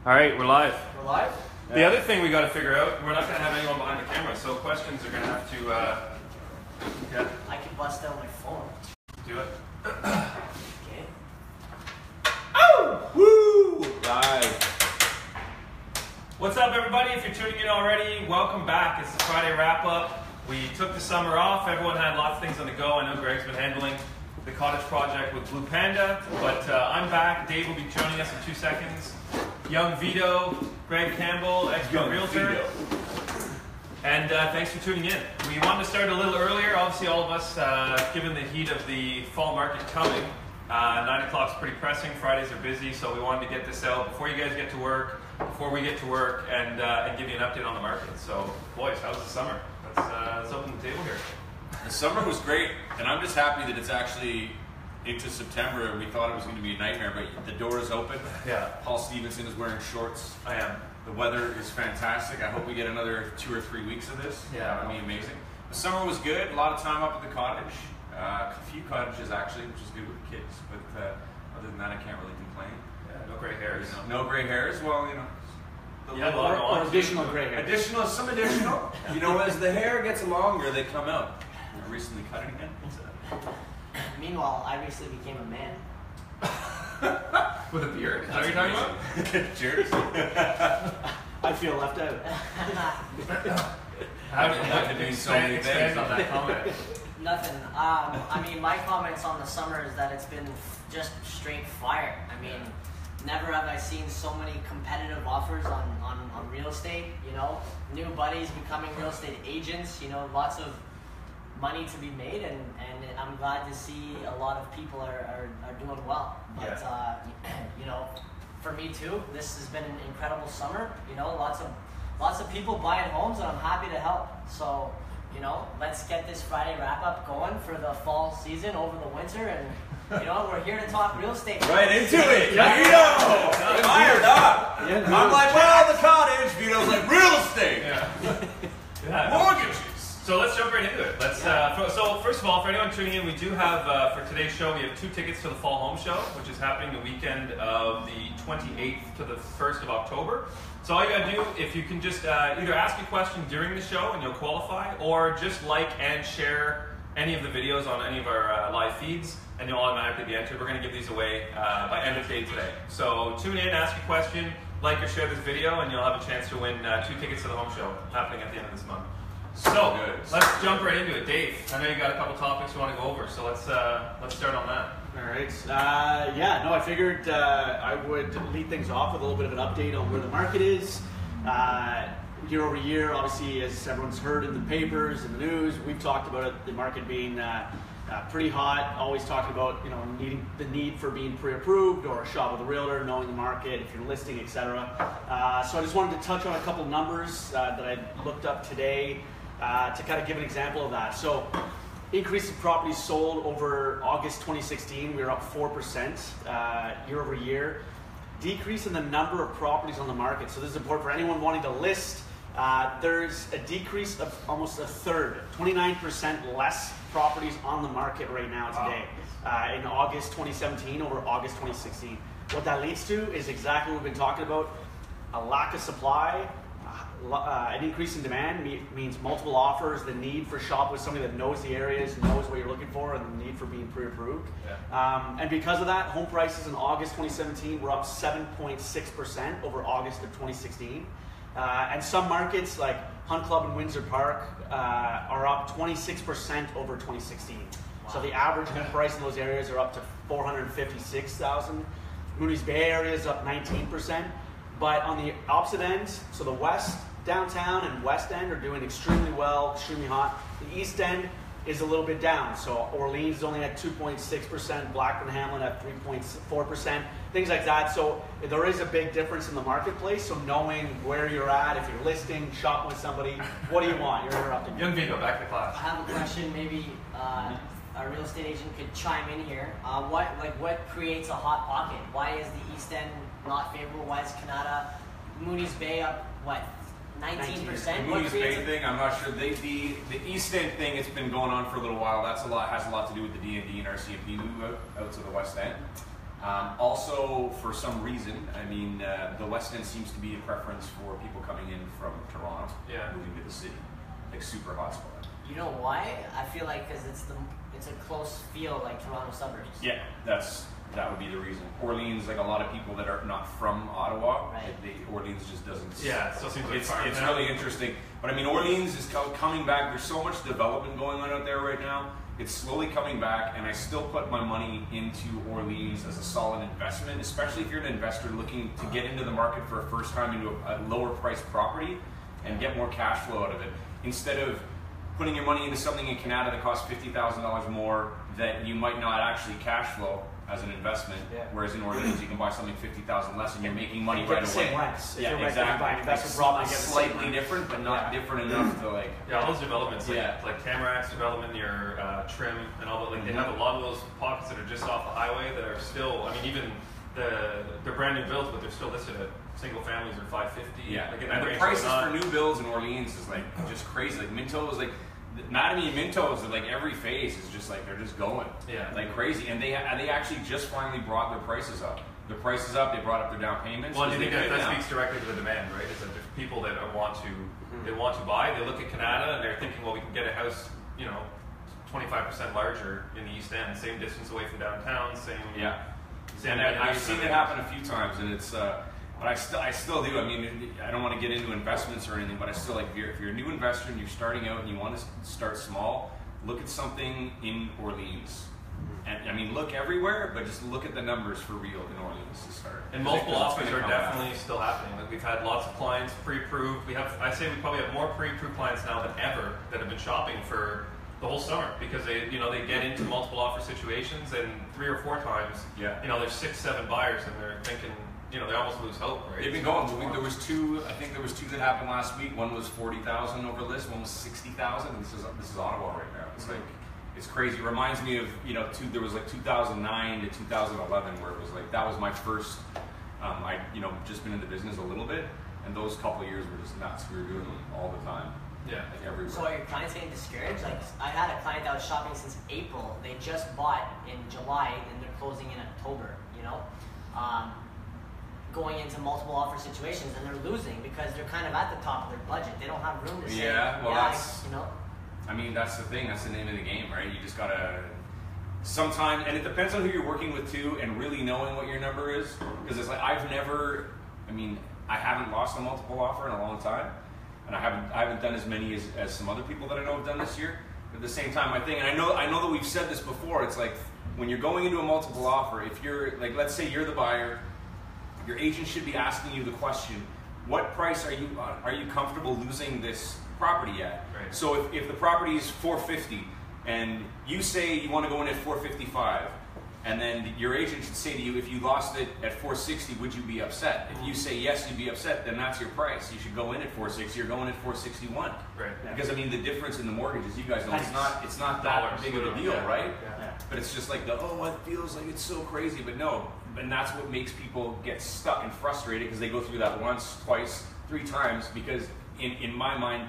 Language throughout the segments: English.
All right, we're live. We're live? The other thing we got to figure out, we're not going to have anyone behind the camera, so questions are going to have to, yeah. I can bust out my phone. Do it. Okay. Oh! Woo! Live. What's up, everybody? If you're tuning in already, welcome back. It's the Friday wrap-up. We took the summer off. Everyone had lots of things on the go. I know Greg's been handling the cottage project with Blue Panda, but I'm back. Dave will be joining us in 2 seconds. Young Vito, Greg Campbell, expert realtor. And thanks for tuning in. We wanted to start a little earlier. Obviously, all of us, given the heat of the fall market coming, 9 o'clock's pretty pressing. Fridays are busy, so we wanted to get this out before you guys get to work, before we get to work, and give you an update on the market. So, boys, how's the summer? Let's open the table here. The summer was great, and I'm just happy that it's actually into September. We thought it was going to be a nightmare, but the door is open. Yeah. Paul Stevenson is wearing shorts. I am. The weather is fantastic. I hope we get another 2 or 3 weeks of this. Yeah. That would be amazing. The summer was good. A lot of time up at the cottage. A few cottages, actually, which is good with the kids. But other than that, I can't really complain. Yeah, no gray hairs. You know, no gray hairs. Well, you know. Or additional gray hair. Some additional. You know, as the hair gets longer, they come out. I recently cut it again. Meanwhile, I recently became a man. With a beard? Is that what you're talking about? Cheers. I feel left out. How did you expand on that comment? Nothing. I mean, my comments on the summer is that it's been just straight fire. I mean, never have I seen so many competitive offers on real estate, you know, new buddies becoming real estate agents, you know, lots of money to be made, and I'm glad to see a lot of people are doing well. But, you know, for me too, this has been an incredible summer, you know, lots of people buying homes, and I'm happy to help. So, you know, let's get this Friday wrap-up going for the fall season over the winter, and you know, we're here to talk real estate. Right into it. Yeah. Vito! Fired up. Yeah, I'm like, well, the cottage. Vito's like, real estate. Yeah. Mortgages. So let's jump right into it. So first of all, for anyone tuning in, we do have, for today's show, we have 2 tickets to the Fall Home Show, which is happening the weekend of the 28th to the 1st of October. So all you gotta do, if you can just either ask a question during the show and you'll qualify, or just like and share any of the videos on any of our live feeds, and you'll automatically be entered. We're going to give these away by end of day today. So tune in, ask a question, like or share this video, and you'll have a chance to win 2 tickets to the home show happening at the end of this month. So let's jump right into it. Dave, I know you got a couple topics you want to go over, so let's start on that. All right. I figured I would lead things off with a little bit of an update on where the market is. Year over year, obviously, as everyone's heard in the papers and the news, we've talked about it, the market being pretty hot, always talking about, you know, the need for being pre-approved or a shop with a realtor, knowing the market, if you're listing, etc. So I just wanted to touch on a couple numbers that I looked up today to kind of give an example of that. So increase in properties sold over August 2016, we were up 4% year over year. Decrease in the number of properties on the market. So this is important for anyone wanting to list. There's a decrease of almost a third, 29% less properties on the market right now today in August 2017 over August 2016. What that leads to is exactly what we've been talking about: a lack of supply, an increase in demand means multiple offers, the need for shop with somebody that knows the areas, knows what you're looking for, and the need for being pre-approved. Yeah. And because of that, home prices in August 2017 were up 7.6% over August of 2016. And some markets like Hunt Club and Windsor Park are up 26% over 2016. Wow. So the average home price in those areas are up to $456,000. Mooney's Bay area is up 19%. But on the opposite end, so the west, downtown and west end are doing extremely well, extremely hot. The east end is a little bit down. So Orleans is only at 2.6%, Blackburn Hamlin at 3.4%, things like that. So there is a big difference in the marketplace. So knowing where you're at, if you're listing, shopping with somebody, what do you want? You're interrupting. Young Vito, back to class. I have a question. Maybe a real estate agent could chime in here. What creates a hot pocket? Why is the East End not favorable? Why is Canada, Mooney's Bay up what? 19%. The Mooney's Bay thing, I'm not sure. The East End thing, it's been going on for a little while. Has a lot to do with the D&D and RCMP move out to the West End. Also, for some reason, I mean, the West End seems to be a preference for people coming in from Toronto, moving to the city, like super hot spot. You know why? I feel like because it's a close feel like Toronto suburbs. Yeah, that would be the reason. Orleans, like a lot of people that are not from Ottawa, right. Orleans just doesn't. Yeah, it still seems like it's really interesting. But I mean, Orleans is coming back. There's so much development going on out there right now. It's slowly coming back, and I still put my money into Orleans as a solid investment, especially if you're an investor looking to get into the market for a first time into a lower priced property and get more cash flow out of it, instead of putting your money into something in Canada that costs $50,000 more that you might not actually cash flow as an investment, whereas in Orleans you can buy something $50,000 less and you're making money right away. Same rents. Yeah, exactly. That's probably slightly different, but not different enough to like. Yeah, all those developments, like Tamarac's development near Trim and all that. Like they have a lot of those pockets that are just off the highway that are still. I mean, even they're brand new builds, but they're still listed at single families are $550. Yeah, like and the prices for new builds in Orleans is like just crazy. Like Minto is like. Mattamy and Mintos are like every phase is just like they're just going like crazy, and they actually just finally brought their prices up. The prices up, they brought up their down payments. Well, do you think that speaks directly to the demand, right? Is that there's people that want to buy. They look at Canada and they're thinking, well, we can get a house, 25% larger in the East End, same distance away from downtown, same. And I've seen it happen a few times, and it's. But I still do. I mean, I don't want to get into investments or anything, but I still like if you're a new investor and you're starting out and you want to start small, look at something in Orleans. And I mean, look everywhere, but just look at the numbers for real in Orleans to start. And multiple offers are definitely still happening. Like we've had lots of clients pre-approved. I'd say we probably have more pre-approved clients now than ever that have been shopping for the whole summer because they get into multiple offer situations and 3 or 4 times, there's 6, 7 buyers and they're thinking. They almost lose hope, right? They've been going. There was 2. I think there was 2 that happened last week. One was 40,000 over list. One was 60,000. And this is Ottawa right now. It's like it's crazy. It reminds me of there was like 2009 to 2011 where it was like that was my first. I just been in the business a little bit, and those couple of years were just nuts. We were doing them all the time. Yeah, like everywhere. So are your clients getting discouraged? Like I had a client that was shopping since April. They just bought in July and they're closing in October. Going into multiple offer situations and they're losing because they're kind of at the top of their budget. They don't have room to say, that's I mean, that's the thing. That's the name of the game, right? You just gotta sometimes, and it depends on who you're working with too, and really knowing what your number is. Because it's like I haven't lost a multiple offer in a long time, and I haven't done as many as some other people that I know have done this year. But at the same time, I think, and I know that we've said this before. It's like when you're going into a multiple offer, if you're like, let's say you're the buyer. Your agent should be asking you the question, what price are you comfortable losing this property at? Right. So if the property is $450 and you say you want to go in at $455, and then your agent should say to you, if you lost it at $460, would you be upset? If you say yes, you'd be upset, then that's your price. You should go in at $460, you're going at $461. Right. Because I mean the difference in the mortgages, you guys know, it's not that big of a deal, right? Yeah. But it's just like it feels like it's so crazy, but no. And that's what makes people get stuck and frustrated because they go through that once, twice, 3 times because in my mind,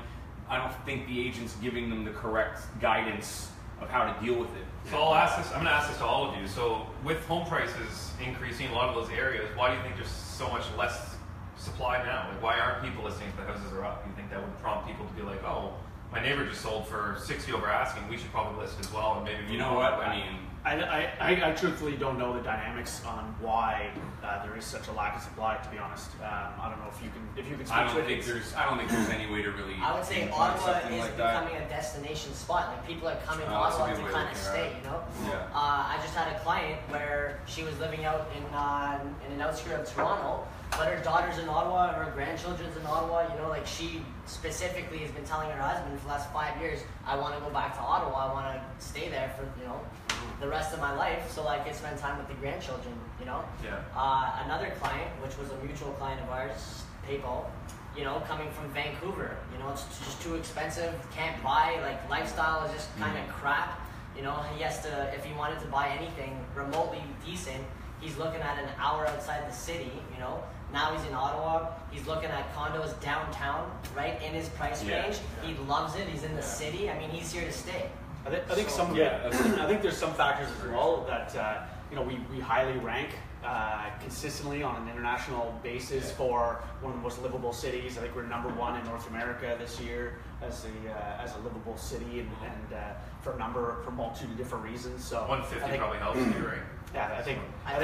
I don't think the agent's giving them the correct guidance of how to deal with it. So I'm going to ask this to all of you. So with home prices increasing in a lot of those areas, why do you think there's so much less supply now? Like why aren't people listening to the houses are up? Do you think that would prompt people to be like, oh, my neighbor just sold for 60 over asking, we should probably list as well, and maybe you know what? I mean, I truthfully don't know the dynamics on why there is such a lack of supply. To be honest, I don't know if you can speak to it. I don't think there's any way to really. I would say Ottawa is becoming a destination spot. Like people are coming to Ottawa to kind of stay. Yeah. I just had a client where she was living out in an outskirts of Toronto. But her daughter's in Ottawa, her grandchildren's in Ottawa, like she specifically has been telling her husband for the last 5 years, I want to go back to Ottawa, I want to stay there for, the rest of my life so I can spend time with the grandchildren, Yeah. Another client, which was a mutual client of ours, PayPal, coming from Vancouver, it's just too expensive, can't buy, like lifestyle is just kind of crap, he has to, if he wanted to buy anything remotely decent, he's looking at an hour outside the city, Now he's in Ottawa. He's looking at condos downtown, right in his price range. Yeah. He loves it. He's in the city. I mean, he's here to stay. I think some of it. I think there's some factors as well that we highly rank consistently on an international basis for one of the most livable cities. I think we're number 1 in North America this year as a livable city, and for a multitude of different reasons. So 150 probably helps you, right? Yeah, I think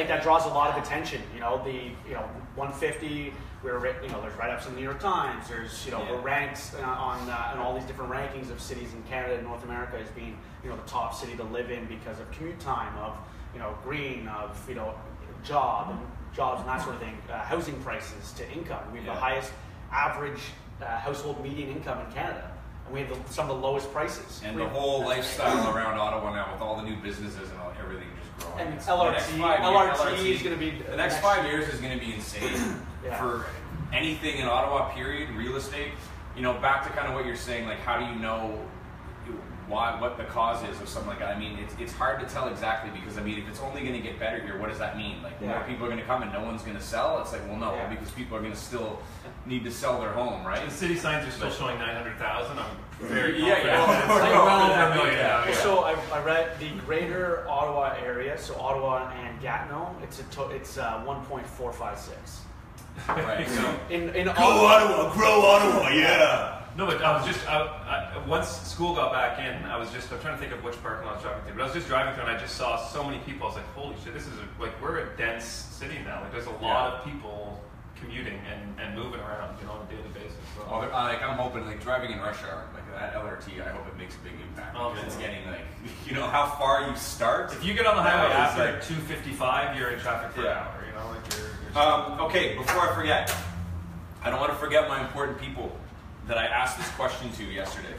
that draws a lot of attention. 150. We're there's write-ups in the New York Times. There's we're ranked on all these different rankings of cities in Canada and North America as being the top city to live in because of commute time, of green, of jobs and that sort of thing, housing prices to income. We have the highest average household median income in Canada, and we have some of the lowest prices. And the whole lifestyle around Ottawa now, with all the new businesses and everything just growing. And LRT is going to be the next 5 years is going to be insane for anything in Ottawa. Period. Real estate. Back to kind of what you're saying, like how do you know what the cause is of something like that? I mean, it's hard to tell exactly because, if it's only going to get better here, what does that mean? Like, more people are going to come and no one's going to sell? It's like, well, no, because people are going to still need to sell their home, right? The city signs are still showing 900,000. I'm very confident. Over a million. So I read the greater Ottawa area, so Ottawa and Gatineau, it's 1.456. Right. So in Ottawa, grow Ottawa, yeah. No, but I was just once school got back in, I'm trying to think of which parking lot I was driving through. But I was just driving through and I just saw so many people. I was like, holy shit, this is we're a dense city now. Like, there's a lot of people commuting and moving around, on a daily basis. So. I'm hoping, driving in rush hour, that LRT, I hope it makes a big impact. Because it's getting how far you start. If you get on the highway after 2:55, you're in traffic for an hour. Okay, before I forget, I don't want to forget my important people that I asked this question to yesterday.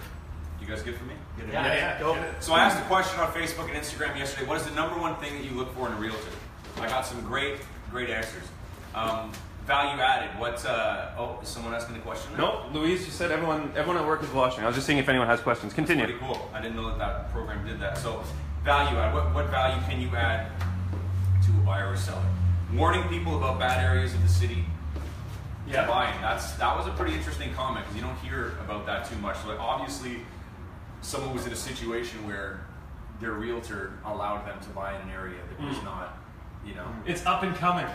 You guys good for me? Yeah. Go. So I asked a question on Facebook and Instagram yesterday. What is the number one thing that you look for in a realtor? I got some great answers. Value added. Is someone asking the question? No, Louise just said everyone at work is watching. I was just seeing if anyone has questions. Continue. That's pretty cool. I didn't know that program did that. So value add. What value can you add to a buyer or seller? Warning people about bad areas of the city. Yeah, buying. That was a pretty interesting comment because you don't hear about that too much. So obviously, someone was in a situation where their realtor allowed them to buy in an area that was not, it's up and coming.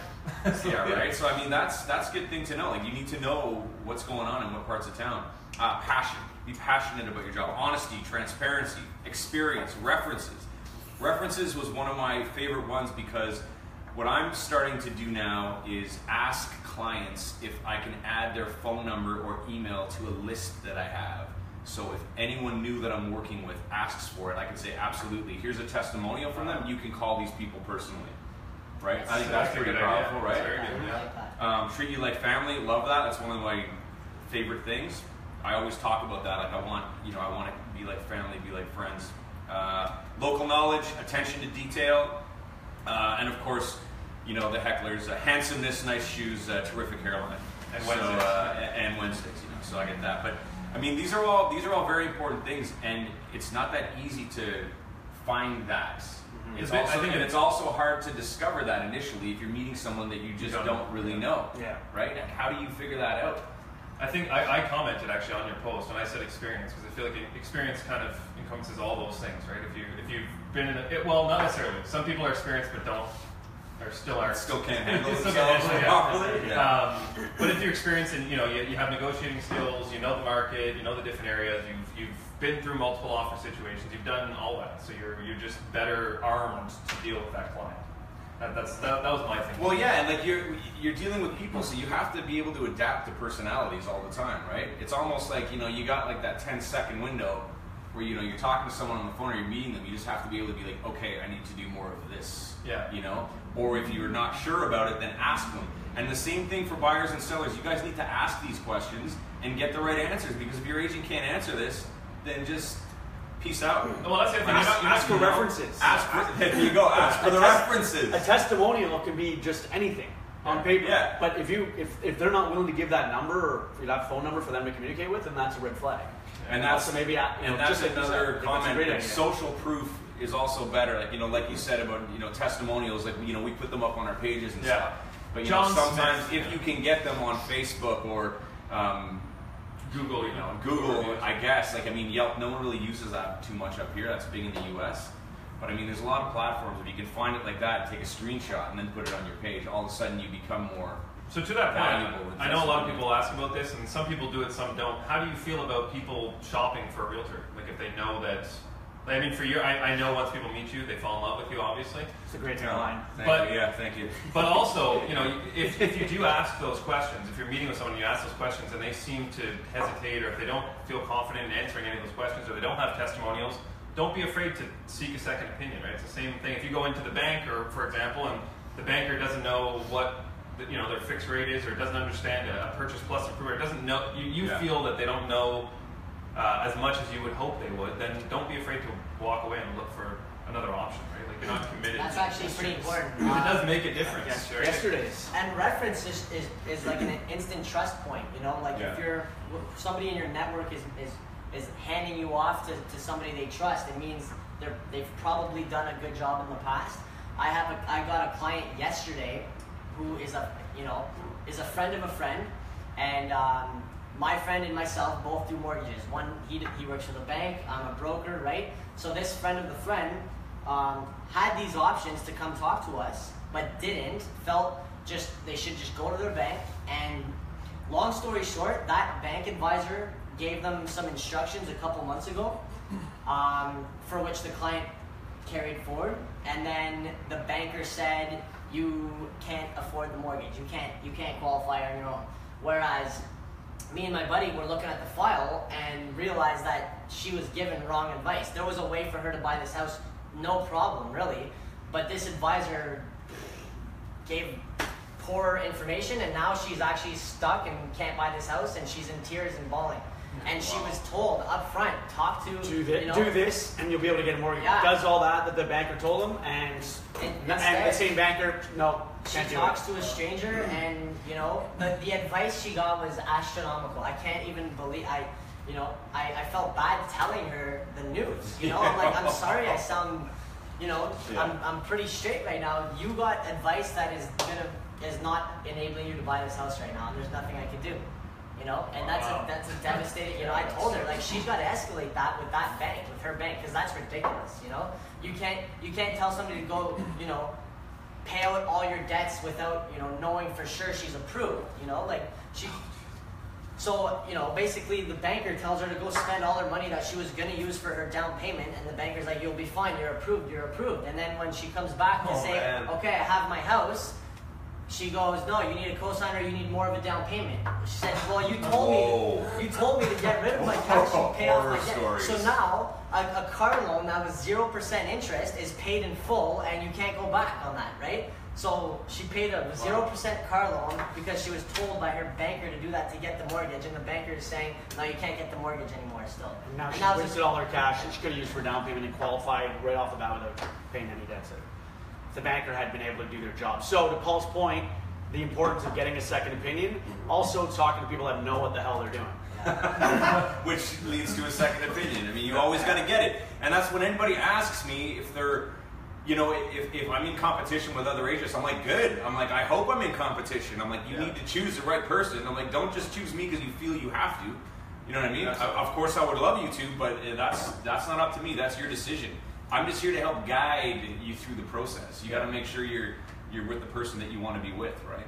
Yeah, right. So that's a good thing to know. You need to know what's going on in what parts of town. Passion. Be passionate about your job. Honesty, transparency, experience, references. References was one of my favorite ones because what I'm starting to do now is ask clients if I can add their phone number or email to a list that I have. So if anyone new that I'm working with asks for it, I can say, absolutely, here's a testimonial from them. You can call these people personally. Right? I think that's pretty powerful, right? Treat you like family. Love that. That's one of my favorite things. I always talk about that. I want to be like family, be like friends. Local knowledge, attention to detail. And of course, the hecklers, handsomeness, nice shoes, terrific hairline, and Wednesdays. So I get that. But these are all very important things, and it's not that easy to find that. Mm-hmm. It's also hard to discover that initially if you're meeting someone that you just don't really know. Yeah. Right? And how do you figure that out? I think I commented actually on your post and I said experience because I feel like experience kind of encompasses all those things, right? If you've been in well, not necessarily. Some people are experienced but still can't handle themselves properly. Yeah. But if you're experienced and you have negotiating skills, you know the market, you know the different areas, you've been through multiple offer situations, you've done all that, so you're just better armed to deal with that client. That was my thing. Well, yeah, and you're dealing with people, so you have to be able to adapt to personalities all the time, right? It's almost like you got that 10-second window where you're talking to someone on the phone or you're meeting them. You just have to be able to be like, okay, I need to do more of this. Yeah. Or if you're not sure about it, then ask them. And the same thing for buyers and sellers. You guys need to ask these questions and get the right answers because if your agent can't answer this, then just peace out. Well, that's the thing. Ask for references. There you go. Ask for the references. A testimonial can be just anything on paper. Yeah. But if they're not willing to give that number or that phone number for them to communicate with, then that's a red flag. And that's also maybe that's another comment. Social proof is also better. Like you said about testimonials. We put them up on our pages and stuff. But sometimes if you can get them on Facebook or Google, Google, I guess. Yelp. No one really uses that too much up here. That's big in the U.S. But I mean, there's a lot of platforms. If you can find it like that, take a screenshot and then put it on your page, all of a sudden you become more. So to that point, valuable. I know a lot of people ask about this, and some people do it, some don't. How do you feel about people shopping for a realtor? Like if they know that, I mean, for you, I know once people meet you, they fall in love with you, obviously. It's a great tagline. Thank you. But also, you know, if you do ask those questions, if you're meeting with someone and you ask those questions and they seem to hesitate, or if they don't feel confident in answering any of those questions, or they don't have testimonials, don't be afraid to seek a second opinion, right? It's the same thing. If you go into the bank, or for example, and the banker doesn't know what their fixed rate is, or doesn't understand a purchase plus approval, doesn't know, you feel that they don't know as much as you would hope they would, then don't be afraid to walk away and look for another option, right? Like you're not committed. That's actually pretty important. It does make a difference. Right? Yesterday's. And reference is like an instant trust point, you know? Like if you're, somebody in your network is handing you off to somebody they trust, it means they've probably done a good job in the past. I got a client yesterday who is a friend of a friend, and my friend and myself both do mortgages. One, he works for the bank, I'm a broker, right? So this friend of the friend had these options to come talk to us, but didn't, felt they should just go to their bank. And long story short, that bank advisor gave them some instructions a couple months ago, for which the client carried forward, and then the banker said, you can't afford the mortgage. You can't qualify on your own. Whereas me and my buddy were looking at the file and realized that she was given wrong advice. There was a way for her to buy this house, no problem really, but this advisor gave poor information, and now she's actually stuck and can't buy this house, and she's in tears and bawling. And she was told up front, talk to do this, and you'll be able to get a mortgage. Yeah. Does all that the banker told him, and the same banker, no, she talks to a stranger, and the advice she got was astronomical. I can't even believe I felt bad telling her the news. I'm like, I'm sorry, I sound, I'm pretty straight right now. You got advice that is not enabling you to buy this house right now, and there's nothing I can do. And that's a devastating. I told her, like, she's got to escalate that with that bank, with her bank, because that's ridiculous. You can't tell somebody to go, pay out all your debts without knowing for sure she's approved. So basically the banker tells her to go spend all her money that she was going to use for her down payment, and the banker's like, you'll be fine, you're approved. And then when she comes back to say, okay, I have my house, she goes, no, you need a cosigner, you need more of a down payment. She said, well, you told me to get rid of my cash and pay off my debt. Stories. So now a car loan that was 0% interest is paid in full, and you can't go back on that, right? So she paid a 0% car loan because she was told by her banker to do that to get the mortgage, and the banker is saying, no, you can't get the mortgage anymore still. And now she wasted all her cash that she could have used for down payment and qualified right off the bat without paying any debts. If the banker had been able to do their job. So to Paul's point, the importance of getting a second opinion, also talking to people that know what the hell they're doing. Which leads to a second opinion. I mean, you always got to get it. And that's when anybody asks me if they're, if I'm in competition with other agents, I'm like, good. I'm like, I hope I'm in competition. I'm like, you need to choose the right person. I'm like, don't just choose me because you feel you have to. You know what I mean? Of course I would love you to, but that's not up to me. That's your decision. I'm just here to help guide you through the process. You got to make sure you're with the person that you want to be with, right?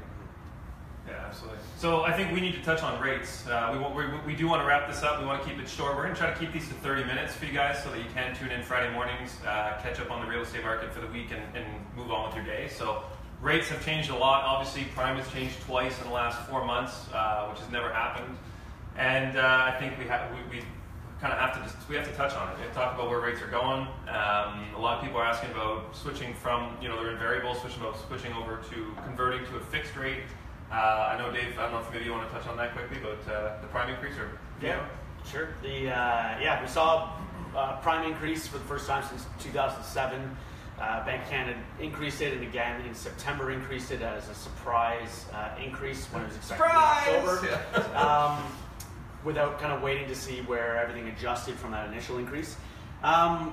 Yeah, absolutely. So I think we need to touch on rates. We do want to wrap this up. We want to keep it short. We're going to try to keep these to 30 minutes for you guys so that you can tune in Friday mornings, catch up on the real estate market for the week, and move on with your day. So rates have changed a lot. Obviously, prime has changed twice in the last 4 months, which has never happened. And I think we kind of have to touch on it. We have to talk about where rates are going. A lot of people are asking about switching from, they're in variable, switching over to converting to a fixed rate. I know, Dave, I don't know if maybe you want to touch on that quickly, but the prime increase or Sure. We saw prime increase for the first time since 2007. Bank of Canada increased it, and again in September increased it as a surprise increase when it was expected in October. Without kind of waiting to see where everything adjusted from that initial increase.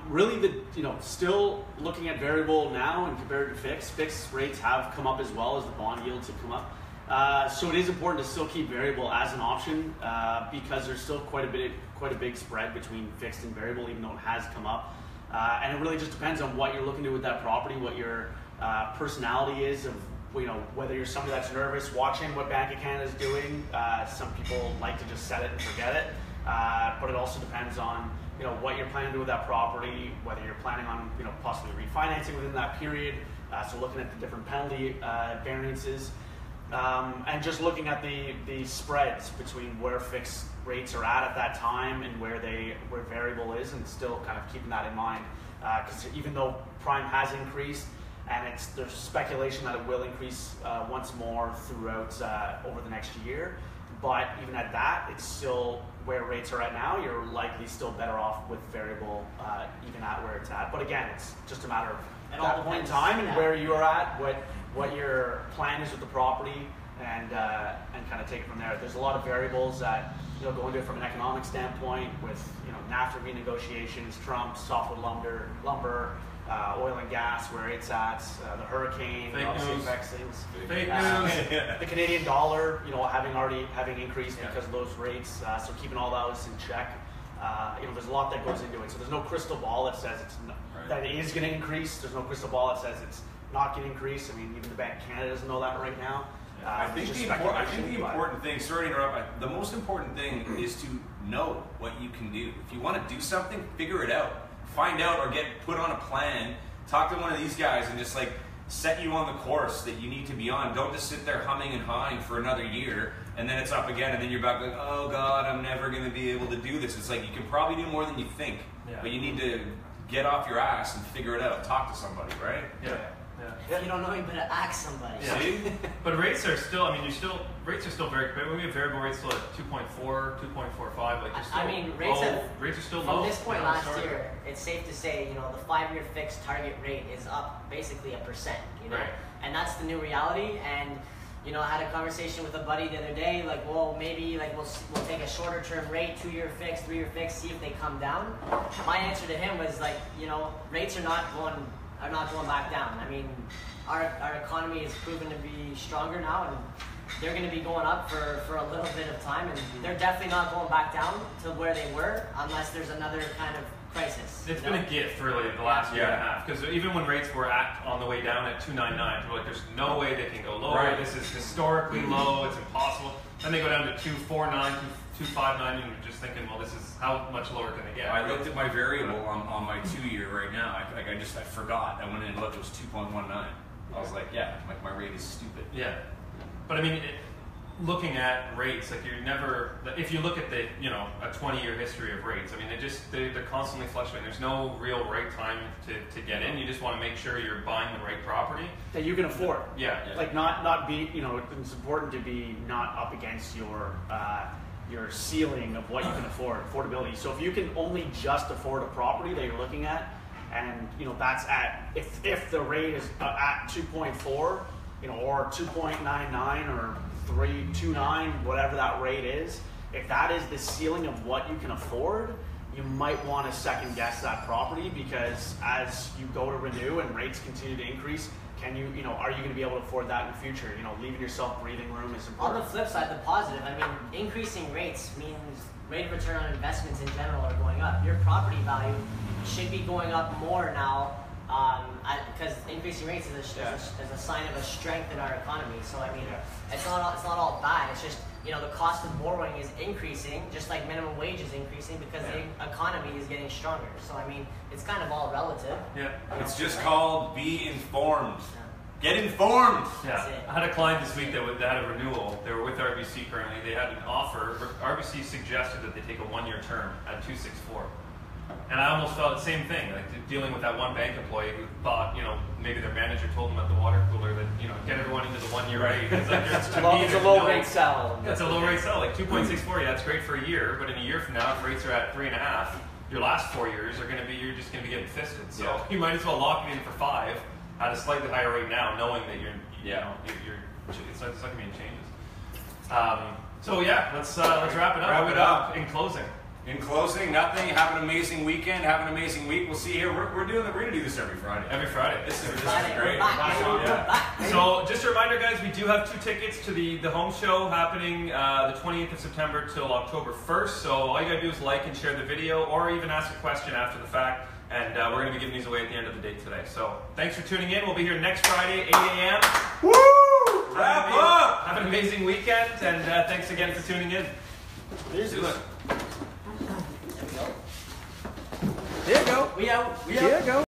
Really, still looking at variable now and compared to fixed. Fixed rates have come up as well as the bond yields have come up. So it is important to still keep variable as an option because there's still quite a big spread between fixed and variable, even though it has come up. And it really just depends on what you're looking to do with that property, what your personality is of, whether you're somebody that's nervous watching what Bank of Canada is doing. Some people like to just set it and forget it. But it also depends on what you're planning to do with that property, whether you're planning on possibly refinancing within that period. So looking at the different penalty variances, and just looking at the spreads between where fixed rates are at that time and where variable is, and still kind of keeping that in mind. Because even though prime has increased, and there's speculation that it will increase once more throughout over the next year. But even at that, it's still where rates are at now. You're likely still better off with variable, even at where it's at. But again, it's just a matter of that point in time and where you're at, what your plan is with the property, and kind of take it from there. There's a lot of variables that go into it from an economic standpoint, with NAFTA renegotiations, Trump, softwood lumber. Oil and gas, where it's at, the hurricane obviously affects things. Fake news. The Canadian dollar, having increased because of those rates. So keeping all those in check. There's a lot that goes into it. So there's no crystal ball that says that it is going to increase. There's no crystal ball that says it's not going to increase. I mean, even the Bank of Canada doesn't know that right now. I think the important thing, sorry to interrupt, the most important thing is to know what you can do. If you want to do something, figure it out. Find out or get put on a plan. Talk to one of these guys and just set you on the course that you need to be on. Don't just sit there humming and hawing for another year and then it's up again and then you're back like, oh God, I'm never going to be able to do this. It's like you can probably do more than you think, but you need to get off your ass and figure it out. Talk to somebody, right? Yeah. If you don't know, you better ask somebody. Yeah. See? But rates are still, rates are still very, we have variable rates still at 2.4, 2.45. Rates are still low. From this point last year, it's safe to say, the 5-year fixed target rate is up basically 1%, Right. And that's the new reality. And, I had a conversation with a buddy the other day, maybe we'll take a shorter term rate, 2-year fixed, 3-year fixed, see if they come down. My answer to him was rates are not going back down. I mean, our economy is proven to be stronger now, and they're going to be going up for a little bit of time, and they're definitely not going back down to where they were unless there's another kind of crisis. It's been a gift, really, the last year and a half, because even when rates were on the way down at 2.99, people were like, there's no way they can go lower. Right. This is historically low. It's impossible. Then they go down to 2.49, 2.59, and you're just thinking, well, this is how much lower can they get? I looked at my variable on my 2-year right now. I forgot. I went in and looked. It was 2.19. I was like, my rate is stupid. Yeah, but I mean, looking at rates, if you look at the a 20-year history of rates, I mean, they're constantly fluctuating. There's no real right time to get in. You just want to make sure you're buying the right property that you can afford. Yeah. Not be it's important to be not up against your ceiling of what you can afford, affordability. So if you can only just afford a property that you're looking at, and that's at if the rate is at 2.4, or 2.99 or 3.29, whatever that rate is, if that is the ceiling of what you can afford, you might want to second guess that property, because as you go to renew and rates continue to increase, are you going to be able to afford that in the future? Leaving yourself breathing room is important. On the flip side, the positive, increasing rates means rate of return on investments in general are going up. Your property value should be going up more now, because increasing rates is a sign of a strength in our economy. So it's not all bad. It's just the cost of borrowing is increasing, just like minimum wage is increasing, because the economy is getting stronger. So it's kind of all relative. Yeah, it's just called be informed. Get informed. Yeah, I had a client this week that had a renewal. They were with RBC currently. They had an offer. RBC suggested that they take a 1-year term at 2.64. And I almost felt the same thing, dealing with that one bank employee who thought, maybe their manager told them at the water cooler that, get everyone into the 1-year rate. It's a low rate sell. It's a low rate sell, 2.64. Yeah, that's great for a year, but in a year from now, if rates are at 3.5, your last 4 years you're just going to be getting fisted. So you might as well lock it in for 5 at a slightly higher rate now, knowing that it's not going to be any changes. Let's wrap it up. Wrap it up. In closing. In closing, nothing. Have an amazing weekend. Have an amazing week. We'll see you here. We're gonna do this every Friday. Every Friday. This is Friday. great. So just a reminder, guys, we do have 2 tickets to the home show happening the 20th of September till October 1st. So all you gotta do is like and share the video, or even ask a question after the fact. And we're going to be giving these away at the end of the day today. So thanks for tuning in. We'll be here next Friday, 8 a.m. Woo! Wrap up! Have an amazing weekend, and thanks again for tuning in. Cheers. Do it. There we go. There you go. We out. There you go.